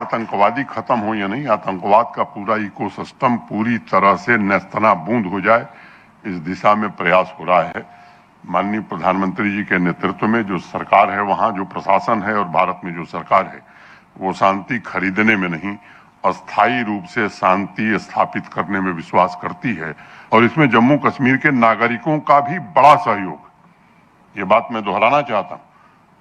आतंकवादी खत्म हो या नहीं, आतंकवाद का पूरा इकोसिस्टम पूरी तरह से नेस्तनाबूद हो जाए, इस दिशा में प्रयास हो रहा है। माननीय प्रधानमंत्री जी के नेतृत्व में जो सरकार है, वहां जो प्रशासन है और भारत में जो सरकार है, वो शांति खरीदने में नहीं, अस्थायी रूप से शांति स्थापित करने में विश्वास करती है। और इसमें जम्मू कश्मीर के नागरिकों का भी बड़ा सहयोग, ये बात मैं दोहराना चाहता हूं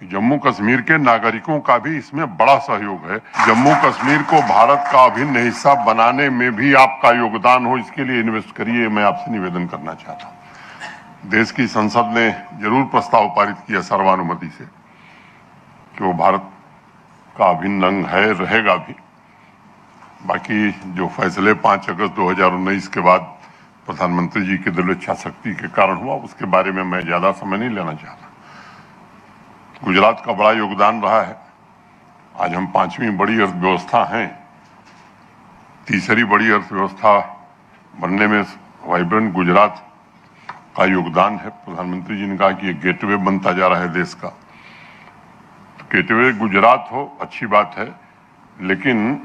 कि जम्मू कश्मीर के नागरिकों का भी इसमें बड़ा सहयोग है। जम्मू कश्मीर को भारत का अभिन्न हिस्सा बनाने में भी आपका योगदान हो, इसके लिए इन्वेस्ट करिए, मैं आपसे निवेदन करना चाहता हूं। देश की संसद ने जरूर प्रस्ताव पारित किया सर्वानुमति से कि वो भारत का अभिन्न अंग है, रहेगा भी। बाकी जो फैसले 5 अगस्त 2019 के बाद प्रधानमंत्री जी की दृढ़ इच्छा शक्ति के कारण हुआ, उसके बारे में मैं ज्यादा समय नहीं लेना चाहता। गुजरात का बड़ा योगदान रहा है। आज हम 5वीं बड़ी अर्थव्यवस्था हैं, तीसरी बड़ी अर्थव्यवस्था बनने में वाइब्रेंट गुजरात का योगदान है। प्रधानमंत्री जी ने कहा कि ये गेटवे बनता जा रहा है देश का, तो गेटवे गुजरात हो, अच्छी बात है, लेकिन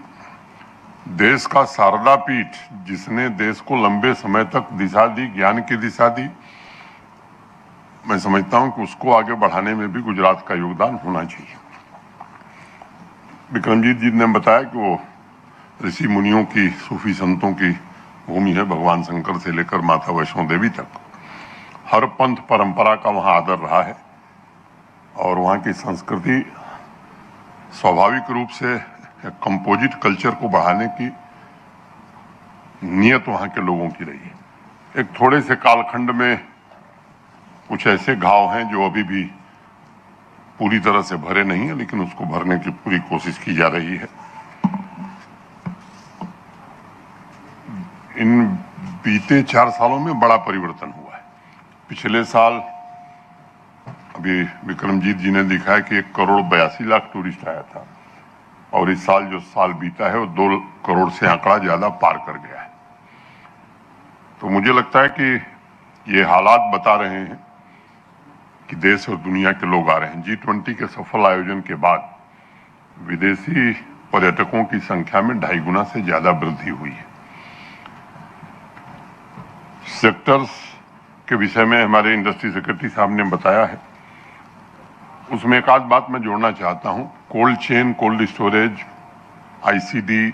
देश का शारदा पीठ जिसने देश को लंबे समय तक दिशा दी, ज्ञान की दिशा दी, मैं समझता हूं कि उसको आगे बढ़ाने में भी गुजरात का योगदान होना चाहिए। विक्रमजीत जी ने बताया कि वो ऋषि मुनियों की, सूफी संतों की भूमि है, भगवान शंकर से लेकर माता वैष्णो देवी तक हर पंथ परंपरा का वहां आदर रहा है और वहां की संस्कृति स्वाभाविक रूप से कंपोजिट कल्चर को बढ़ाने की नियत वहां के लोगों की रही है। एक थोड़े से कालखंड में कुछ ऐसे घाव हैं जो अभी भी पूरी तरह से भरे नहीं है, लेकिन उसको भरने की पूरी कोशिश की जा रही है। इन बीते 4 सालों में बड़ा परिवर्तन हुआ है। पिछले साल अभी विक्रमजीत जी ने दिखाया कि 1,82,00,000 टूरिस्ट आया था और इस साल जो साल बीता है वो 2 करोड़ से आंकड़ा ज्यादा पार कर गया है। तो मुझे लगता है कि ये हालात बता रहे हैं कि देश और दुनिया के लोग आ रहे हैं। G20 के सफल आयोजन के बाद विदेशी पर्यटकों की संख्या में 2.5 गुना से ज्यादा वृद्धि हुई है। सेक्टर्स के विषय में हमारे इंडस्ट्री सेक्रेटरी साहब ने बताया है, उसमें एक आध बात मैं जोड़ना चाहता हूं। Cold chain, cold storage, ICD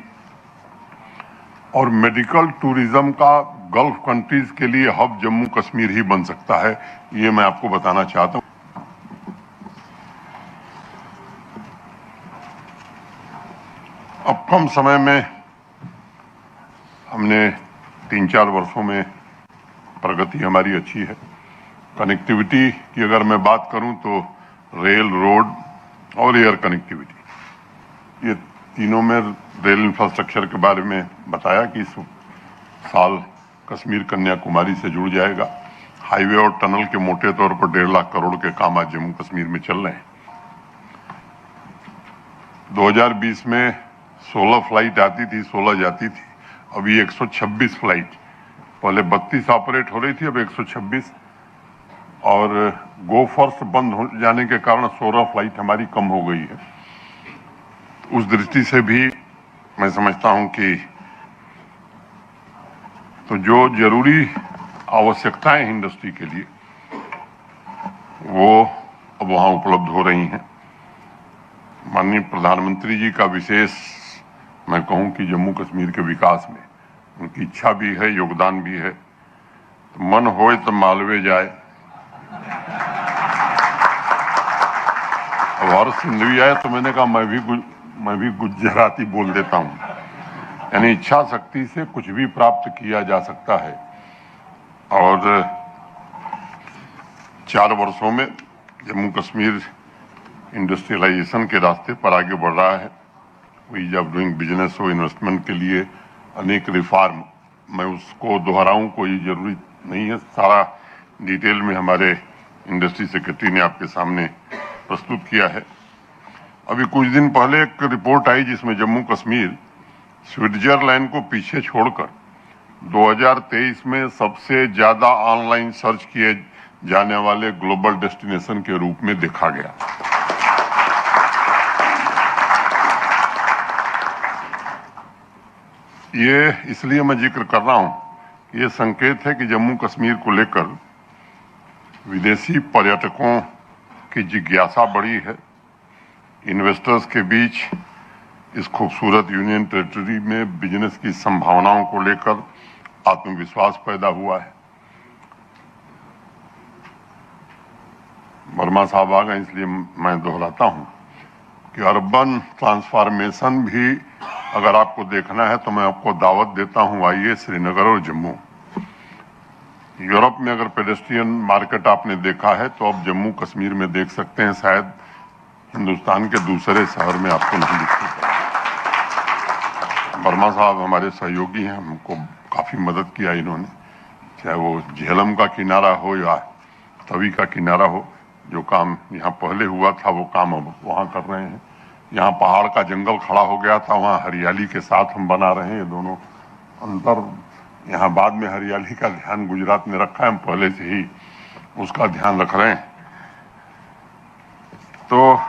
और मेडिकल टूरिज्म का गल्फ कंट्रीज के लिए हब जम्मू कश्मीर ही बन सकता है, ये मैं आपको बताना चाहता हूं। अब कम समय में हमने 3-4 वर्षों में प्रगति हमारी अच्छी है। कनेक्टिविटी की अगर मैं बात करूं तो रेल, रोड और एयर कनेक्टिविटी, ये तीनों में रेल इंफ्रास्ट्रक्चर के बारे में बताया कि इस साल कश्मीर कन्याकुमारी से जुड़ जाएगा। हाईवे और टनल के मोटे तौर पर 1.5 लाख करोड़ के काम आज जम्मू कश्मीर में चल रहे हैं। 2020 में 16 फ्लाइट आती थी, 16 जाती थी, अभी 126 फ्लाइट, पहले 32 ऑपरेट हो रही थी, अब 126, और गो फर्स्ट बंद हो जाने के कारण 16 फ्लाइट हमारी कम हो गई है। उस दृष्टि से भी मैं समझता हूं कि तो जो जरूरी आवश्यकताएं इंडस्ट्री के लिए वो अब वहां उपलब्ध हो रही हैं। माननीय प्रधानमंत्री जी का विशेष मैं कहूं कि जम्मू कश्मीर के विकास में उनकी इच्छा भी है, योगदान भी है। तो मन होए तो मालवे जाए, अब हर सिंधवी आए तो मैंने कहा मैं भी गुजराती बोल देता हूं। यानी इच्छा शक्ति से कुछ भी प्राप्त किया जा सकता है और 4 वर्षों में जम्मू कश्मीर इंडस्ट्रियलाइजेशन के रास्ते पर आगे बढ़ रहा है। ईज ऑफ डूइंग बिजनेस हो, इन्वेस्टमेंट के लिए अनेक रिफॉर्म, मैं उसको दोहराऊं कोई जरूरी नहीं है, सारा डिटेल में हमारे इंडस्ट्री सेक्रेटरी ने आपके सामने प्रस्तुत किया है। अभी कुछ दिन पहले एक रिपोर्ट आई जिसमें जम्मू कश्मीर स्विट्जरलैंड को पीछे छोड़कर 2023 में सबसे ज्यादा ऑनलाइन सर्च किए जाने वाले ग्लोबल डेस्टिनेशन के रूप में देखा गया। ये इसलिए मैं जिक्र कर रहा हूं कि ये संकेत है कि जम्मू कश्मीर को लेकर विदेशी पर्यटकों की जिज्ञासा बढ़ी है। इन्वेस्टर्स के बीच इस खूबसूरत यूनियन टेरिटरी में बिजनेस की संभावनाओं को लेकर आत्मविश्वास पैदा हुआ है। वर्मा साहब आ गए इसलिए मैं दोहराता हूं कि अर्बन ट्रांसफॉर्मेशन भी अगर आपको देखना है तो मैं आपको दावत देता हूं, आइए श्रीनगर और जम्मू। यूरोप में अगर पेडेस्ट्रियन मार्केट आपने देखा है तो अब जम्मू कश्मीर में देख सकते हैं, शायद हिंदुस्तान के दूसरे शहर में आपको नहीं दिखती। वर्मा साहब हमारे सहयोगी हैं, हमको काफी मदद किया इन्होंने, चाहे वो झेलम का किनारा हो या तवी का किनारा हो। जो काम यहाँ पहले हुआ था वो काम अब वहाँ कर रहे हैं। यहाँ पहाड़ का जंगल खड़ा हो गया था, वहाँ हरियाली के साथ हम बना रहे हैं। ये दोनों अंतर, यहाँ बाद में हरियाली का ध्यान गुजरात ने रखा है, हम पहले से ही उसका ध्यान रख रहे हैं। तो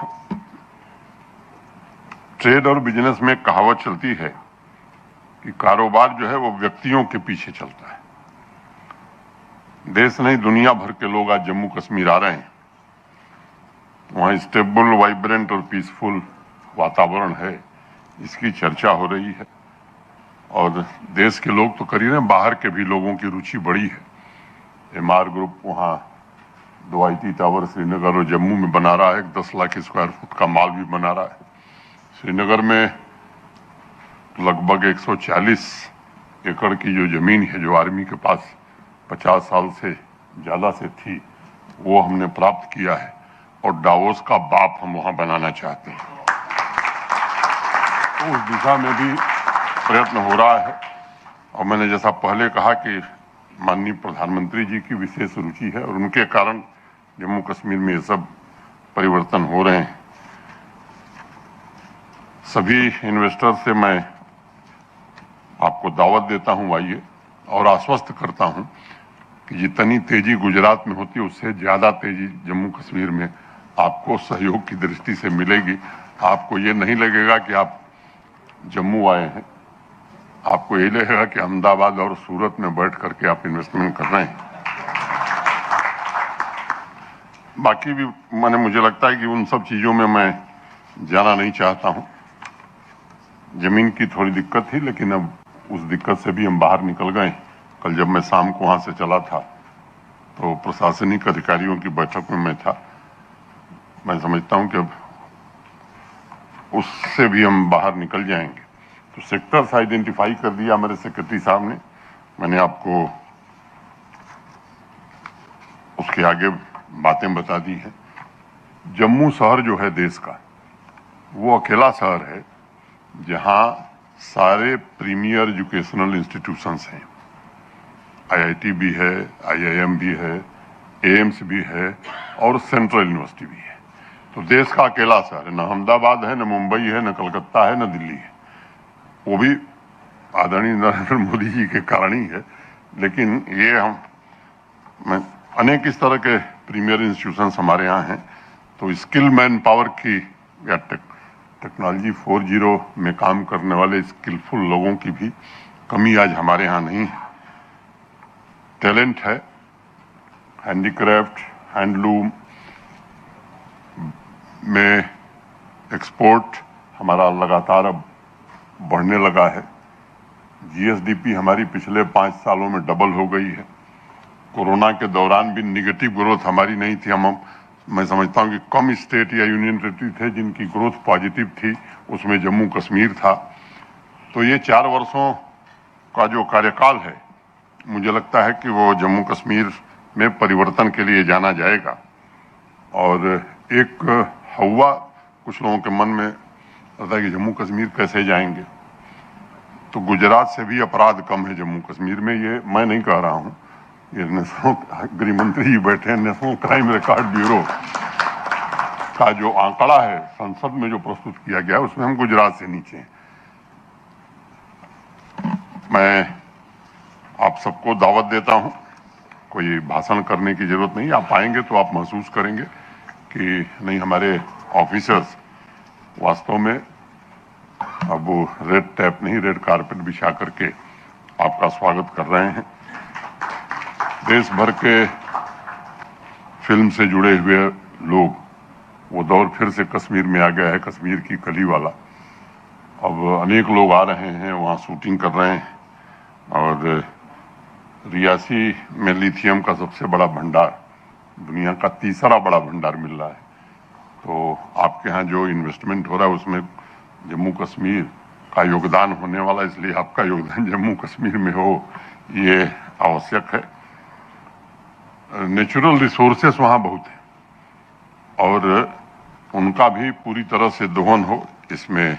ट्रेड और बिजनेस में कहावत चलती है कि कारोबार जो है वो व्यक्तियों के पीछे चलता है। देश नहीं दुनिया भर के लोग आज जम्मू कश्मीर आ रहे हैं। वहाँ स्टेबल, वाइब्रेंट और पीसफुल वातावरण है, इसकी चर्चा हो रही है। और देश के लोग तो कर ही रहे हैं, बाहर के भी लोगों की रुचि बढ़ी है। एमआर ग्रुप वहाँ 2 IT टावर श्रीनगर और जम्मू में बना रहा है, 10 लाख स्क्वायर फुट का माल भी बना रहा है। श्रीनगर में लगभग 140 एकड़ की जो जमीन है, जो आर्मी के पास 50 साल से ज्यादा से थी, वो हमने प्राप्त किया है और डावोस का बाप हम वहां बनाना चाहते हैं। तो उस दिशा में भी प्रयत्न हो रहा है। और मैंने जैसा पहले कहा कि माननीय प्रधानमंत्री जी की विशेष रुचि है और उनके कारण जम्मू कश्मीर में ये सब परिवर्तन हो रहे हैं। सभी इन्वेस्टर से मैं आपको दावत देता हूं, आइए, और आश्वस्त करता हूं कि जितनी तेजी गुजरात में होती है उससे ज्यादा तेजी जम्मू कश्मीर में आपको सहयोग की दृष्टि से मिलेगी। आपको ये नहीं लगेगा कि आप जम्मू आए हैं, आपको ये लगेगा कि अहमदाबाद और सूरत में बैठ करके आप इन्वेस्टमेंट कर रहे हैं। बाकी भी मुझे लगता है कि उन सब चीजों में मैं जाना नहीं चाहता हूं। जमीन की थोड़ी दिक्कत थी, लेकिन अब उस दिक्कत से भी हम बाहर निकल गए। कल जब मैं शाम को वहां से चला था तो प्रशासनिक अधिकारियों की बैठक में मैं था। मैं समझता हूं कि अब उससे भी हम बाहर निकल जाएंगे। तो सेक्टर्स आइडेंटिफाई कर दिया मेरे सेक्रेटरी साहब ने, मैंने आपको उसके आगे बातें बता दी हैं। जम्मू शहर जो है देश का, वो अकेला शहर है जहां सारे प्रीमियर एजुकेशनल इंस्टीट्यूशंस हैं। IIT भी है, IIM भी है, एम्स भी है और सेंट्रल यूनिवर्सिटी भी है। तो देश का अकेला शहर है, न अहमदाबाद है, न मुंबई है, न कलकत्ता है, न दिल्ली है। वो भी आदरणीय नरेंद्र मोदी जी के कारण ही है। लेकिन ये अनेक इस तरह के प्रीमियर इंस्टीट्यूशंस हमारे यहाँ हैं। तो स्किल मैन पावर की या टेक्नोलॉजी 4.0 में काम करने वाले स्किलफुल लोगों की भी कमी आज हमारे यहाँ नहीं है। टैलेंट है, हैंडीक्राफ्ट, हैंडलूम में एक्सपोर्ट हमारा लगातार अब बढ़ने लगा है। GSDP हमारी पिछले 5 सालों में डबल हो गई है। कोरोना के दौरान भी निगेटिव ग्रोथ हमारी नहीं थी। मैं समझता हूं कि कम स्टेट या यूनियन टेरिटरी थे जिनकी ग्रोथ पॉजिटिव थी, उसमें जम्मू कश्मीर था। तो ये 4 वर्षों का जो कार्यकाल है, मुझे लगता है कि वो जम्मू कश्मीर में परिवर्तन के लिए जाना जाएगा। और एक हवा कुछ लोगों के मन में रहता है कि जम्मू कश्मीर कैसे जाएंगे। तो गुजरात से भी अपराध कम है जम्मू कश्मीर में, ये मैं नहीं कह रहा हूं, ये गृह मंत्री जी बैठे हैं, नेशनल क्राइम रिकॉर्ड ब्यूरो का जो आंकड़ा है संसद में जो प्रस्तुत किया गया है, उसमें हम गुजरात से नीचे हैं। मैं आप सबको दावत देता हूं, कोई भाषण करने की जरूरत नहीं। आप आएंगे तो आप महसूस करेंगे कि नहीं, हमारे ऑफिसर्स वास्तव में अब वो रेड टैप नहीं, रेड कारपेट बिछा करके आपका स्वागत कर रहे हैं। देश भर के फिल्म से जुड़े हुए लोग, वो दौर फिर से कश्मीर में आ गया है, कश्मीर की कली वाला। अब अनेक लोग आ रहे हैं, वहाँ शूटिंग कर रहे हैं। और रियासी में लिथियम का सबसे बड़ा भंडार, दुनिया का तीसरा बड़ा भंडार मिल रहा है। तो आपके यहाँ जो इन्वेस्टमेंट हो रहा है उसमें जम्मू कश्मीर का योगदान होने वाला, इसलिए आपका योगदान जम्मू कश्मीर में हो ये आवश्यक है। नेचुरल रिसोर्सेस वहाँ बहुत है और उनका भी पूरी तरह से दोहन हो, इसमें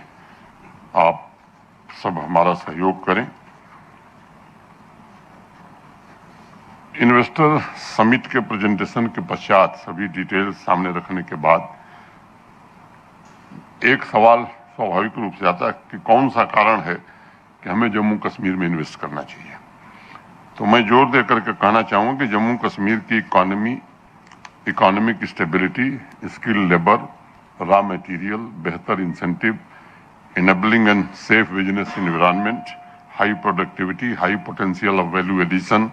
आप सब हमारा सहयोग करें। इन्वेस्टर समिट के प्रेजेंटेशन के पश्चात सभी डिटेल्स सामने रखने के बाद एक सवाल स्वाभाविक रूप से आता है कि कौन सा कारण है कि हमें जम्मू कश्मीर में इन्वेस्ट करना चाहिए। तो मैं जोर दे करके कहना चाहूँगा कि जम्मू कश्मीर की economic stability, skill labour, raw material, बेहतर incentive, enabling and safe business environment, high productivity, high potential of value addition,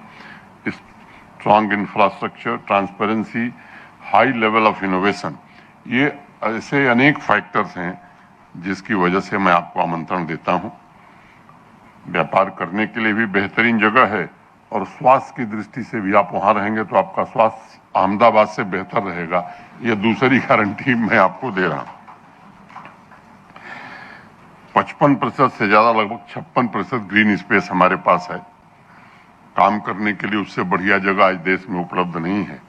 strong infrastructure, transparency, high level of innovation, ये ऐसे अनेक फैक्टर्स हैं जिसकी वजह से मैं आपको आमंत्रण देता हूं। व्यापार करने के लिए भी बेहतरीन जगह है और स्वास्थ्य की दृष्टि से भी आप वहां रहेंगे तो आपका स्वास्थ्य अहमदाबाद से बेहतर रहेगा, यह दूसरी गारंटी मैं आपको दे रहा हूं। 55% से ज्यादा, लगभग 56% ग्रीन स्पेस हमारे पास है। काम करने के लिए उससे बढ़िया जगह आज देश में उपलब्ध नहीं है।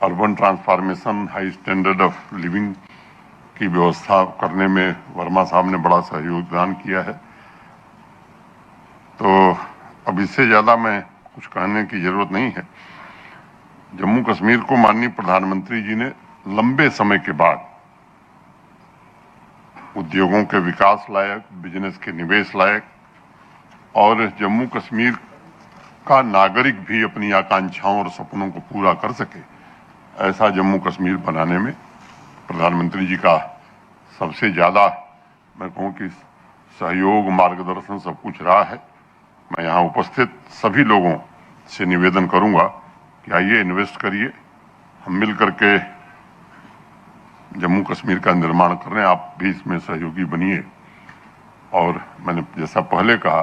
Urban transformation, high standard of living की व्यवस्था करने में वर्मा साहब ने बड़ा सहयोगदान किया है। तो अब इससे ज्यादा मैं कुछ कहने की जरूरत नहीं है। जम्मू कश्मीर को माननीय प्रधानमंत्री जी ने लंबे समय के बाद उद्योगों के विकास लायक, बिजनेस के निवेश लायक और जम्मू कश्मीर का नागरिक भी अपनी आकांक्षाओं और सपनों को पूरा कर सके, ऐसा जम्मू कश्मीर बनाने में प्रधानमंत्री जी का सबसे ज्यादा मैं कहूँ कि सहयोग, मार्गदर्शन सब कुछ रहा है। मैं यहाँ उपस्थित सभी लोगों से निवेदन करूंगा कि आइए इन्वेस्ट करिए, हम मिल करके जम्मू कश्मीर का निर्माण कर रहे हैं, आप भी इसमें सहयोगी बनिए। और मैंने जैसा पहले कहा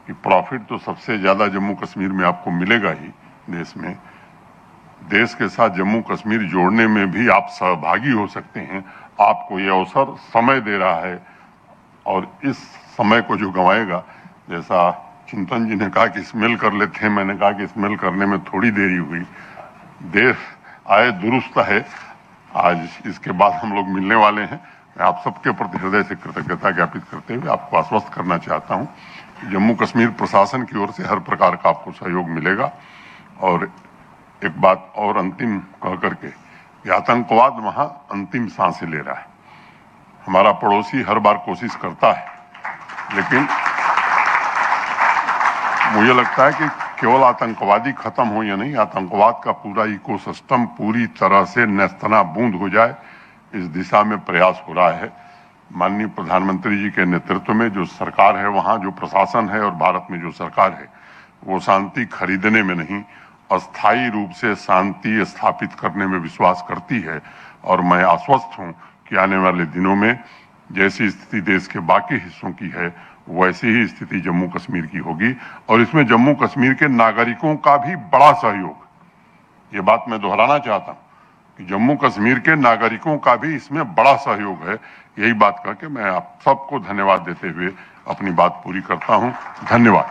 कि प्रॉफिट तो सबसे ज्यादा जम्मू कश्मीर में आपको मिलेगा ही देश में। देश के साथ जम्मू कश्मीर जोड़ने में भी आप सहभागी हो सकते हैं। आपको ये अवसर समय दे रहा है और इस समय को जो गंवाएगा, जैसा चिंतन जी ने कहा कि स्मेल कर लेते हैं, मैंने कहा कि स्मेल करने में थोड़ी देरी हुई। देश आए दुरुस्त है। आज इसके बाद हम लोग मिलने वाले हैं। मैं आप सबके प्रति हृदय से कृतज्ञता ज्ञापित करते हुए आपको आश्वस्त करना चाहता हूं कि जम्मू कश्मीर प्रशासन की ओर से हर प्रकार का आपको सहयोग मिलेगा। और एक बात और अंतिम कह करके, ये आतंकवाद वहां अंतिम सांसें ले रहा है। हमारा पड़ोसी हर बार कोशिश करता है, लेकिन मुझे लगता है कि केवल आतंकवादी खत्म हो या नहीं, आतंकवाद का पूरा इकोसिस्टम पूरी तरह से नेस्तनाबूद हो जाए, इस दिशा में प्रयास हो रहा है। माननीय प्रधानमंत्री जी के नेतृत्व में जो सरकार है, वहां जो प्रशासन है और भारत में जो सरकार है, वो शांति खरीदने में नहीं, अस्थायी रूप से शांति स्थापित करने में विश्वास करती है। और मैं आश्वस्त हूं कि आने वाले दिनों में जैसी स्थिति देश के बाकी हिस्सों की है, वैसी ही स्थिति जम्मू कश्मीर की होगी। और इसमें जम्मू कश्मीर के नागरिकों का भी बड़ा सहयोग, ये बात मैं दोहराना चाहता हूं कि जम्मू कश्मीर के नागरिकों का भी इसमें बड़ा सहयोग है। यही बात करके मैं आप सबको धन्यवाद देते हुए अपनी बात पूरी करता हूं। धन्यवाद।